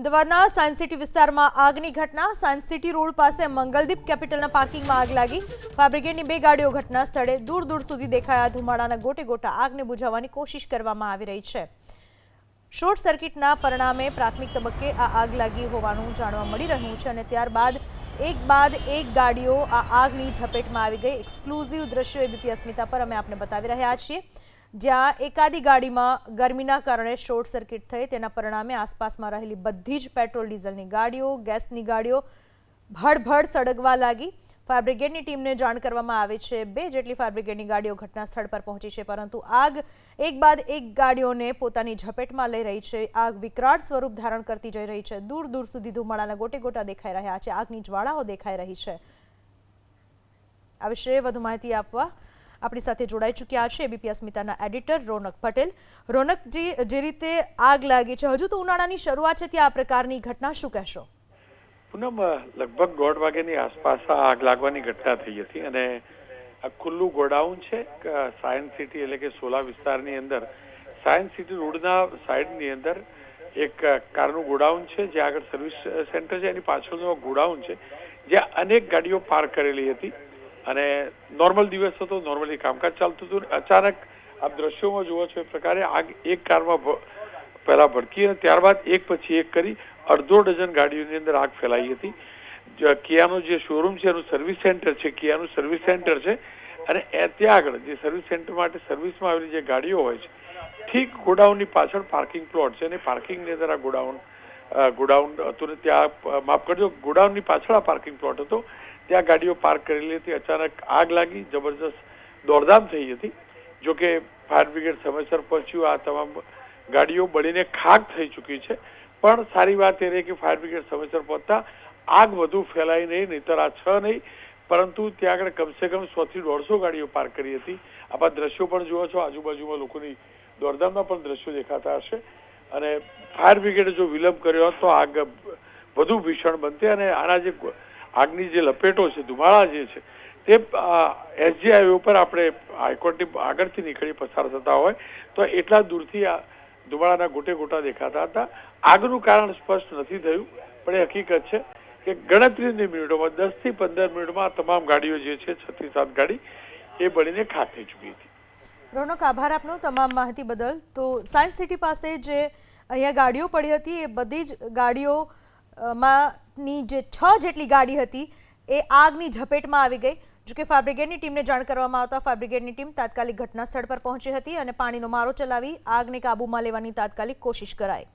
અમદાવાદના science city વિસ્તારમાં આગની ઘટના। સાયન્સ સિટી રોડ પાસે મંગલદીપ કેપિટલના પાર્કિંગમાં આગ લાગી। ફાયર બ્રિગેડની 2 ગાડીઓ ઘટના સ્થળે દૂર દૂર સુધી દેખાયા। ધુમાડાના ગોટે ગોટા આગને બુઝાવવાની કોશિશ કરવામાં આવી રહી છે। શોર્ટ સર્કિટના પરિણામે પ્રાથમિક તબક્કે આ આગ લાગી હોવાનું જાણવા મળી રહ્યું છે અને ત્યારબાદ એક ગાડીઓ આ આગની ઝપેટમાં આવી ગઈ। એક્સક્લુઝિવ દ્રશ્યો એબીપી અસ્મિતા પર અમે આપને બતાવી રહ્યા છીએ, જ્યાં એકાદી ગાડીમાં ગરમીના કારણે શોર્ટ સર્કિટ થઈ તેના પરિણામે આસપાસમાં રહેલી બધી જ પેટ્રોલ ડીઝલની ગાડીઓ, ગેસની ગાડીઓ ભડભડ સળગવા લાગી। ફાયર બ્રિગેડની ટીમને જાણ કરવામાં આવી છે। 2 જેટલી ફાયર બ્રિગેડની ગાડીઓ ઘટના સ્થળ પર પહોંચી છે, પરંતુ આગ એક બાદ એક ગાડીઓને પોતાની ઝપેટમાં લઈ રહી છે। આગ વિકરાળ સ્વરૂપ ધારણ કરતી જઈ રહી છે। દૂર દૂર સુધી ધુમાડાના ગોટે ગોટા દેખાઈ રહ્યા છે। આગની જ્વાળાઓ દેખાઈ રહી છે। આ વિશે વધુ માહિતી આપવા આપણી સાથે જોડાઈ ચૂક્યા છે એબીપી અસ્મિતાના એડિટર રોનક પટેલ। રોનકજી, જે રીતે આગ લાગી છે, હજુ તો ઉનાળાની શરૂઆત છે, ત્યાં આ પ્રકારની ઘટના શું કહેશો? પૂનમ, લગભગ 1:30 વાગ્યાની આસપાસ આગ લાગવાની ઘટના થઈ હતી અને આ ખુલ્લું ગોડાઉન છે સાયન્સ સિટી એટલે કે સોલા વિસ્તારની અંદર સાયન્સ સિટી રોડના સાઈડની અંદર એક કારનું ગોડાઉન છે, જ્યાં આગળ સર્વિસ સેન્ટર છે, એની પાછળનું ગોડાઉન છે, જ્યાં અનેક ગાડીઓ પાર્ક કરેલી હતી અને નોર્મલ દિવસ હતો, નોર્મલી કામકાજ ચાલતું હતું। અચાનક આપ દ્રશ્યોમાં જુઓ છો એ પ્રકારે આગ એક કારમાં પહેલા ભડકી અને ત્યારબાદ એક પછી એક કરી અડધો ડઝન ગાડીઓની અંદર આગ ફેલાઈ હતી। કિયાનું જે શોરૂમ છે એનું સર્વિસ સેન્ટર છે, કિયાનું સર્વિસ સેન્ટર છે અને ત્યાં આગળ જે સર્વિસ સેન્ટર માટે સર્વિસમાં આવેલી જે ગાડીઓ હોય છે, ઠીક ગોડાઉનની પાછળ પાર્કિંગ પ્લોટ છે અને પાર્કિંગની અંદર આ ગોડાઉન હતું ને ત્યાં માફ કરજો, ગોડાઉનની પાછળ આ પાર્કિંગ પ્લોટ હતો, ત્યાં ગાડીઓ પાર્ક કરેલી હતી। અચાનક આગ લાગી, જબરજસ્ત દોડધામ થઈ હતી। જોકે ફાયર બ્રિગેડ સમયસર પહોંચ્યું, આ તમામ ગાડીઓ બળીને ખાક થઈ ચૂકી છે, પણ સારી વાત એ રહી કે ફાયર બ્રિગેડ સમયસર પહોંચતા આગ વધુ ફેલાઈ નહીં, નહીતર આ 6 નહીં પરંતુ ત્યાં આગળ કમસે કમ 100 થી 150 ગાડીઓ પાર્ક કરી હતી। આપ દ્રશ્યો પણ જુઓ છો, આજુબાજુમાં લોકોની દોડધામના પણ દ્રશ્યો દેખાતા હશે અને ફાયર બ્રિગેડે જો વિલંબ કર્યો હોત તો આગ વધુ ભીષણ બનતી અને આના જે આગની જે લપેટો છે, ધુમાડા જે છે, તે એસજી હાઈવે ઉપર આપણે હાઈકોર્ટની આગળથી નીકળી પસાર થતા હોય તો એટલા દૂરથી આ ધુમાડાના ગોટે ગોટા દેખાતા હતા। આગનું કારણ સ્પષ્ટ નથી થયું, પણ એ હકીકત છે કે ગણતરીની મિનિટોમાં 10 થી 15 મિનિટમાં આ તમામ ગાડીઓ જે છે 6 થી 7 ગાડી એ બળીને ખાક થઈ ચૂકી હતી। રોનક, આભાર આપનો તમામ માહિતી બદલ। તો સાયન્સ સિટી પાસે જે અહીંયા ગાડીઓ પડી હતી, એ બધી જ ગાડીઓમાંની જે 6 જેટલી ગાડી હતી એ આગની ઝપેટમાં આવી ગઈ। જોકે ફાયર બ્રિગેડની ટીમને જાણ કરવામાં આવતા ફાયર બ્રિગેડની ટીમ તાત્કાલિક ઘટના સ્થળ પર પહોંચી હતી અને પાણીનો મારો ચલાવી આગને કાબૂમાં લેવાની તાત્કાલિક કોશિશ કરાઈ।